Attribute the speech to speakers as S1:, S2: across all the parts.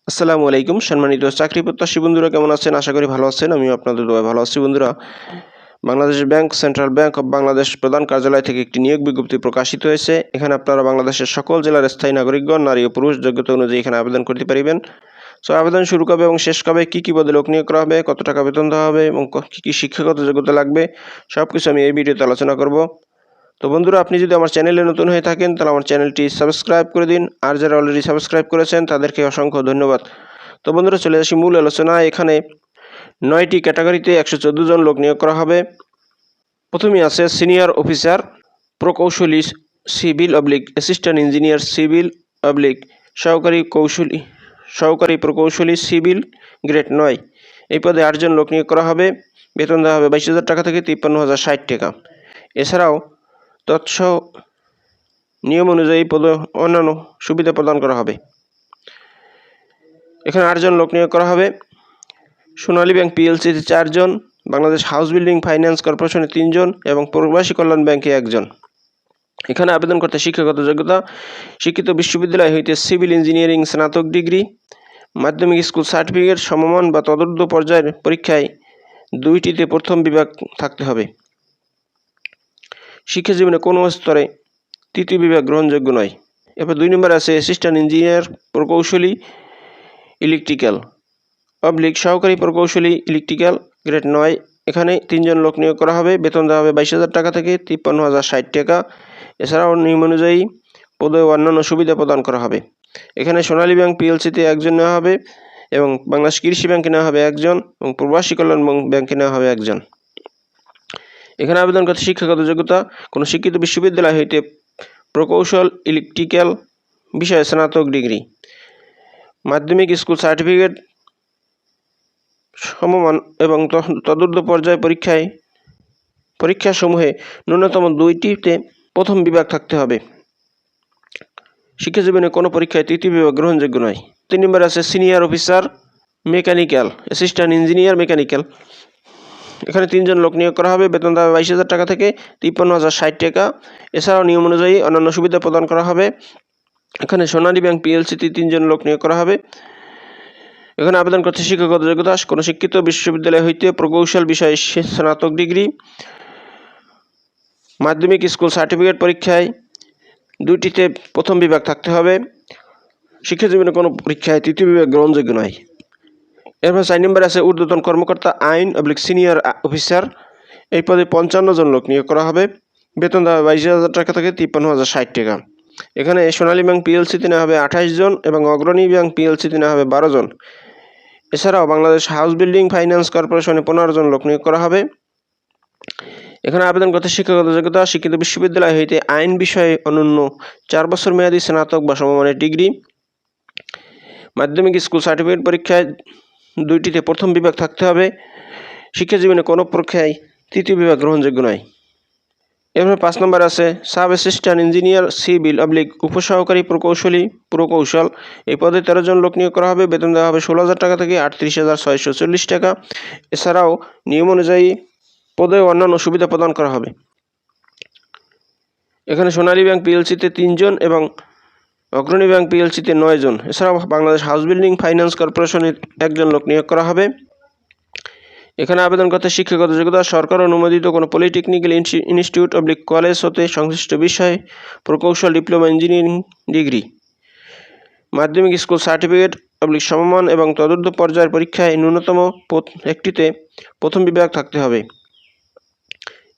S1: আসসালামু আলাইকুম সম্মানিত চাকরি প্রত্যাশী বন্ধুরা, কেমন আছেন? আশা করি ভালো আছেন। আমিও আপনাদের দোয়ায় ভালো আছি বন্ধুরা। Bangladesh bank, central bank of Bangladesh প্রধান কার্যালয় থেকে একটি নিয়োগ বিজ্ঞপ্তি প্রকাশিত হয়েছে। এখানে আপনারা বাংলাদেশের সকল জেলার স্থায়ী নাগরিকগণ, নারী ও পুরুষ যোগ্যতা অনুযায়ী এখানে আবেদন করতে পারিবেন। আবেদন শুরু কবে এবং শেষ কবে, কী পদে লোক নিয়োগ করা হবে, কত টাকা বেতন দেওয়া হবে এবং কী শিক্ষাগত যোগ্যতা লাগবে, সব কিছু আমি এই ভিডিওতে আলোচনা করব। তো বন্ধুরা, আপনি যদি আমার চ্যানেলে নতুন হয়ে থাকেন তাহলে আমার চ্যানেলটি সাবস্ক্রাইব করে দিন, আর যারা অলরেডি সাবস্ক্রাইব করেছেন তাদেরকে অসংখ্য ধন্যবাদ। তো বন্ধুরা, চলে আসি মূল আলোচনা। এখানে 9টি ক্যাটাগরিতে 114 জন লোক নিয়োগ করা হবে। প্রথমেই আছে সিনিয়র অফিসার প্রকৌশলী civil oblique assistant engineer civil oblique সহকারী প্রকৌশলী সিভিল গ্রেড 9। এই পদে 8 জন লোক নিয়োগ করা হবে। বেতন দেওয়া হবে 22,000 টাকা থেকে 53,060 টাকা। এছাড়াও তৎসহ নিয়ম অনুযায়ী পদে অন্যান্য সুবিধা প্রদান করা হবে। এখানে 8 জন লোক নিয়োগ করা হবে। সোনালী ব্যাংক পিএলসিতে 4 জন, বাংলাদেশ হাউস বিল্ডিং ফাইন্যান্স কর্পোরেশনে 3 জন এবং প্রবাসী কল্যাণ ব্যাংকে 1 জন। এখানে আবেদন করতে শিক্ষাগত যোগ্যতা: শিক্ষিত বিশ্ববিদ্যালয় হইতে সিভিল ইঞ্জিনিয়ারিং স্নাতক ডিগ্রি, মাধ্যমিক স্কুল সার্টিফিকেট, সমমান বা তদূর্ধ্ব পর্যায়ের পরীক্ষায় 2টিতে প্রথম বিভাগ থাকতে হবে। শিক্ষা জীবনে কোনো স্তরে 3য় বিভাগ গ্রহণযোগ্য নয়। এরপর 2 নম্বরে আছে অ্যাসিস্ট্যান্ট ইঞ্জিনিয়ার প্রকৌশলী ইলেকট্রিক্যাল অবলিক সহকারী প্রকৌশলী ইলেকট্রিক্যাল গ্রেড 9। এখানে 3 জন লোক নিয়োগ করা হবে। বেতন দেওয়া হবে 22,000 টাকা থেকে 53,060 টাকা। এছাড়াও নিয়ম অনুযায়ী পদে অন্যান্য সুবিধা প্রদান করা হবে। এখানে সোনালী ব্যাংক পিএলসিতে 1 জন নেওয়া হবে এবং বাংলাদেশ কৃষি ব্যাংকে নেওয়া হবে 1 জন এবং প্রবাসী কল্যাণ ব্যাংকে নেওয়া হবে 1 জন। এখানে আবেদন করতে শিক্ষাগত যোগ্যতা: কোনো শিক্ষিত বিশ্ববিদ্যালয় হইতে প্রকৌশল ইলেকট্রিক্যাল বিষয়ে স্নাতক ডিগ্রি, মাধ্যমিক স্কুল সার্টিফিকেট, সমমান এবং তদূর্ধ্ব পর্যায় পরীক্ষাসমূহে ন্যূনতম 2টিতে প্রথম বিভাগ থাকতে হবে। শিক্ষা জীবনে কোনো পরীক্ষায় 3য় বিভাগ গ্রহণযোগ্য নয়। 3 নম্বরে আছে senior officer mechanical assistant engineer mechanical. এখানে 3 জন লোক নিয়োগ করা হবে। বেতন দেওয়া 22,000 টাকা থেকে 53,060 টাকা। এছাড়াও নিয়ম অনুযায়ী অন্যান্য সুবিধা প্রদান করা হবে। এখানে সোনালী ব্যাংক পিএলসিতে 3 জন লোক নিয়োগ করা হবে। এখানে আবেদন করতে শিক্ষাগত যোগ্যতা: কোনো শিক্ষিত বিশ্ববিদ্যালয় হইতে প্রকৌশল বিষয়ে স্নাতক ডিগ্রি, মাধ্যমিক স্কুল সার্টিফিকেট পরীক্ষায় 2টিতে প্রথম বিভাগ থাকতে হবে। শিক্ষা জীবনে কোনো পরীক্ষায় 3য় বিভাগ গ্রহণযোগ্য নয়। এরপর 4 নম্বরে আছে ঊর্ধ্বতন কর্মকর্তা আইন অবলিক সিনিয়র অফিসার। এই পদে 55 জন লোক নিয়োগ করা হবে। বেতন দেওয়া 22,000 টাকা থেকে 53,060 টাকা। এখানে সোনালী ব্যাংক পিএলসিতে নেওয়া হবে 28 জন এবং অগ্রণী ব্যাংক পিএলসিতে নেওয়া হবে 12 জন। এছাড়াও বাংলাদেশ হাউস বিল্ডিং ফাইন্যান্স কর্পোরেশনে 15 জন লোক নিয়োগ করা হবে। এখানে আবেদন করতে শিক্ষাগত যোগ্যতা: শিক্ষিত বিশ্ববিদ্যালয় হইতে আইন বিষয়ে অনন্য 4 বছর মেয়াদী স্নাতক বা সমমানের ডিগ্রি, মাধ্যমিক স্কুল সার্টিফিকেট পরীক্ষায় 2টিতে প্রথম বিভাগ থাকতে হবে। শিক্ষা জীবনে কোনো পরীক্ষায় 3য় বিভাগ গ্রহণযোগ্য নয়। এরপর 5 নম্বর আছে sub assistant engineer civil oblique উপসহকারী প্রকৌশলী প্রকৌশল। এই পদে 13 জন লোক নিয়োগ করা হবে। বেতন দেওয়া হবে 16,000 টাকা থেকে 38,640 টাকা। এছাড়াও নিয়ম অনুযায়ী পদে অন্যান্য সুবিধা প্রদান করা হবে। এখানে সোনালী ব্যাংক পিএলসিতে 3 জন এবং অগ্রণী ব্যাংক পিএলসিতে 9 জন। এছাড়াও বাংলাদেশ হাউস বিল্ডিং ফাইন্যান্স কর্পোরেশনের 1 জন লোক নিয়োগ করা হবে। এখানে আবেদন করতে শিক্ষাগত যোগ্যতা: সরকার অনুমোদিত কোনো পলিটেকনিক্যাল ইনস্টিটিউট অবলিক কলেজ হতে সংশ্লিষ্ট বিষয়ে প্রকৌশল ডিপ্লোমা ইঞ্জিনিয়ারিং ডিগ্রি, মাধ্যমিক স্কুল সার্টিফিকেট অবলিক সমমান এবং তদূর্ধ্ব পর্যায়ের পরীক্ষায় ন্যূনতম 1টিতে প্রথম বিভাগ থাকতে হবে।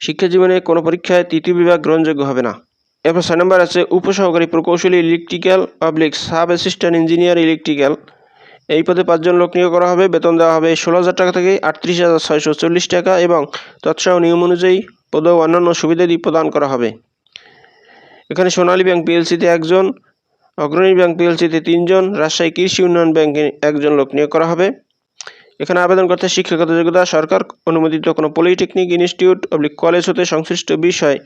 S1: শিক্ষা জীবনে কোনো পরীক্ষায় 3য় বিভাগ গ্রহণযোগ্য হবে না। এরপর 6 নম্বর আছে উপসহকারী প্রকৌশলী electrical oblique sub assistant engineer electrical. এই পদে 5 জন লোক নিয়োগ করা হবে। বেতন দেওয়া হবে 16,000 টাকা থেকে 38,640 টাকা এবং তৎসহ নিয়ম অনুযায়ী পদে অন্যান্য সুবিধাদি প্রদান করা হবে। এখানে সোনালী ব্যাংক পিএলসিতে 1 জন, অগ্রণী ব্যাংক পিএলসিতে 3 জন, রাজশাহী কৃষি উন্নয়ন ব্যাংকে 1 জন লোক নিয়োগ করা হবে। এখানে আবেদন করতে শিক্ষাগত যোগ্যতা: সরকার অনুমোদিত কোনো পলিটেকনিক ইনস্টিটিউট অবলিক কলেজ হতে সংশ্লিষ্ট বিষয়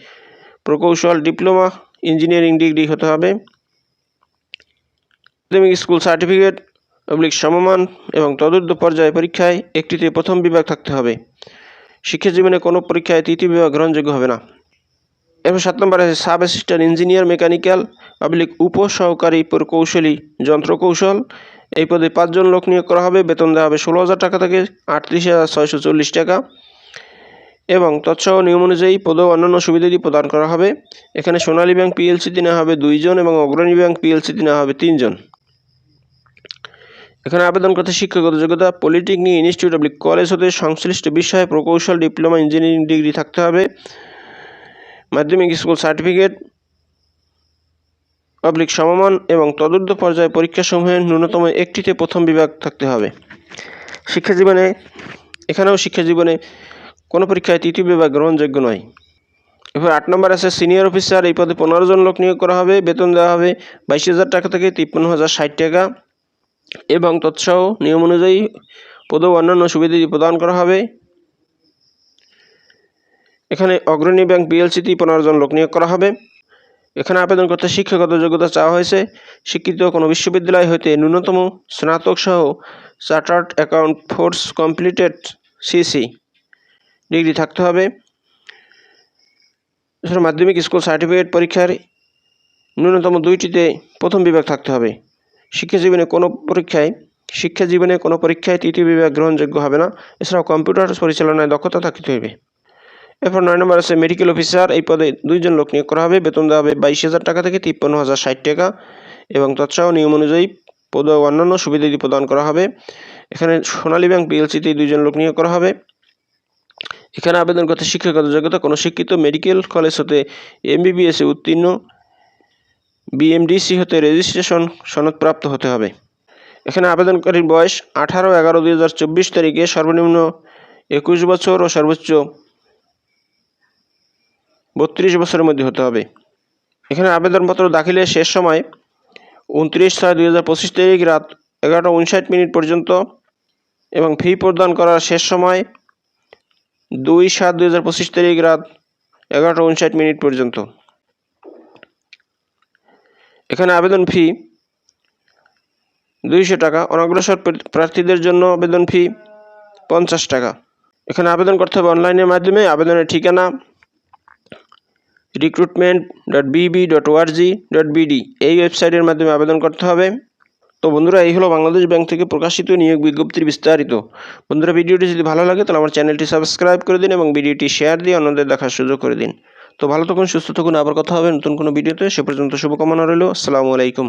S1: প্রকৌশল ডিপ্লোমা ইঞ্জিনিয়ারিং ডিগ্রি হতে হবে। মাধ্যমিক স্কুল সার্টিফিকেট অবলিক সমমান এবং তদূর্ধ্ব পর্যায়ে পরীক্ষায় 1টিতে প্রথম বিভাগ থাকতে হবে। শিক্ষা জীবনে কোনো পরীক্ষায় 3য় বিভাগ গ্রহণযোগ্য হবে না। এরপর 7 নম্বর আছে sub assistant engineer mechanical oblique উপসহকারী প্রকৌশলী যন্ত্রকৌশল। এই পদে 5 জন লোক নিয়োগ করা হবে। বেতন দেওয়া হবে 16,000 টাকা থেকে 38,640 টাকা এবং তৎসহ নিয়ম অনুযায়ী পদ ও অন্যান্য সুবিধাদি প্রদান করা হবে। এখানে সোনালী ব্যাংক পিএলসিতে নেওয়া হবে 2 জন এবং অগ্রণী ব্যাংক পিএলসিতে নেওয়া হবে 3 জন। এখানে আবেদন করতে শিক্ষাগত যোগ্যতা পলিটেকনিক ইনস্টিটিউট অব কলেজ হতে সংশ্লিষ্ট বিষয়ে প্রকৌশল ডিপ্লোমা ইঞ্জিনিয়ারিং ডিগ্রি থাকতে হবে। মাধ্যমিক স্কুল সার্টিফিকেট সমমান এবং তদূর্ধ্ব পর্যায়ে পরীক্ষাসমূহের ন্যূনতম একটিতে প্রথম বিভাগ থাকতে হবে। শিক্ষাজীবনে কোনো পরীক্ষায় তৃতীয় বিভাগ গ্রহণযোগ্য নয়। এরপর 8 নম্বর আছে সিনিয়র অফিসার। এই পদে 15 জন লোক নিয়োগ করা হবে। বেতন দেওয়া হবে 22,000 টাকা থেকে 53,060 টাকা এবং তৎসহ নিয়ম অনুযায়ী পদ ও অন্যান্য সুবিধা প্রদান করা হবে। এখানে অগ্রণী ব্যাংক পিএলসিতে 15 জন লোক নিয়োগ করা হবে। এখানে আবেদন করতে শিক্ষাগত যোগ্যতা চাওয়া হয়েছে স্বীকৃত কোনো বিশ্ববিদ্যালয় হইতে ন্যূনতম স্নাতক সহ chartered account course completed CC degree থাকতে হবে। এছাড়া মাধ্যমিক স্কুল সার্টিফিকেট পরীক্ষার ন্যূনতম 2টিতে প্রথম বিভাগ থাকতে হবে। শিক্ষাজীবনে কোনো পরীক্ষায় তৃতীয় বিভাগ গ্রহণযোগ্য হবে না। এছাড়াও কম্পিউটার পরিচালনায় দক্ষতা থাকতে হবে। এরপর 9 নম্বর আছে মেডিকেল অফিসার। এই পদে 2 জন লোক নিয়োগ করা হবে। বেতন দেওয়া হবে 22,000 টাকা থেকে 53,060 টাকা এবং তৎসহ নিয়ম অনুযায়ী পদ ও অন্যান্য সুবিধাদি প্রদান করা হবে। এখানে সোনালী ব্যাংক পিএলসিতে 2 জন লোক নিয়োগ করা হবে। এখানে আবেদন করতে শিক্ষাগত যোগ্যতা কোনো শিক্ষিত মেডিকেল কলেজ হতে MBBS এ উত্তীর্ণ, BMDC হতে রেজিস্ট্রেশন সনদপ্রাপ্ত হতে হবে। এখানে আবেদনকারীর বয়স 18/11/2024 তারিখে সর্বনিম্ন 21 বছর ও সর্বোচ্চ 32 বছরের মধ্যে হতে হবে। এখানে আবেদনপত্র দাখিলের শেষ সময় 29/6/2025 তারিখ রাত 11:59 পর্যন্ত এবং ফি প্রদান করার শেষ সময় 2/7/2025 তারিখ রাত 11:59 পর্যন্ত। এখানে আবেদন ফি 200 টাকা। অনগ্রসর প্রার্থীদের জন্য আবেদন ফি 50 টাকা। এখানে আবেদন করতে হবে অনলাইনের মাধ্যমে। আবেদনের ঠিকানা recruitment.bb.org.bd এই ওয়েবসাইটের মাধ্যমে আবেদন করতে হবে। তো বন্ধুরা, এই হলো বাংলাদেশ ব্যাংক থেকে প্রকাশিত নিয়োগ বিজ্ঞপ্তির বিস্তারিত। বন্ধুরা, ভিডিওটি যদি ভালো লাগে তাহলে আমার চ্যানেলটি সাবস্ক্রাইব করে দিন এবং ভিডিওটি শেয়ার দিয়ে অন্যদের দেখার সুযোগ করে দিন। তো ভালো থাকুন, সুস্থ থাকুন, আবার কথা হবে নতুন কোনো ভিডিওতে। সে পর্যন্ত শুভকামনা রইল। আসসালামু আলাইকুম।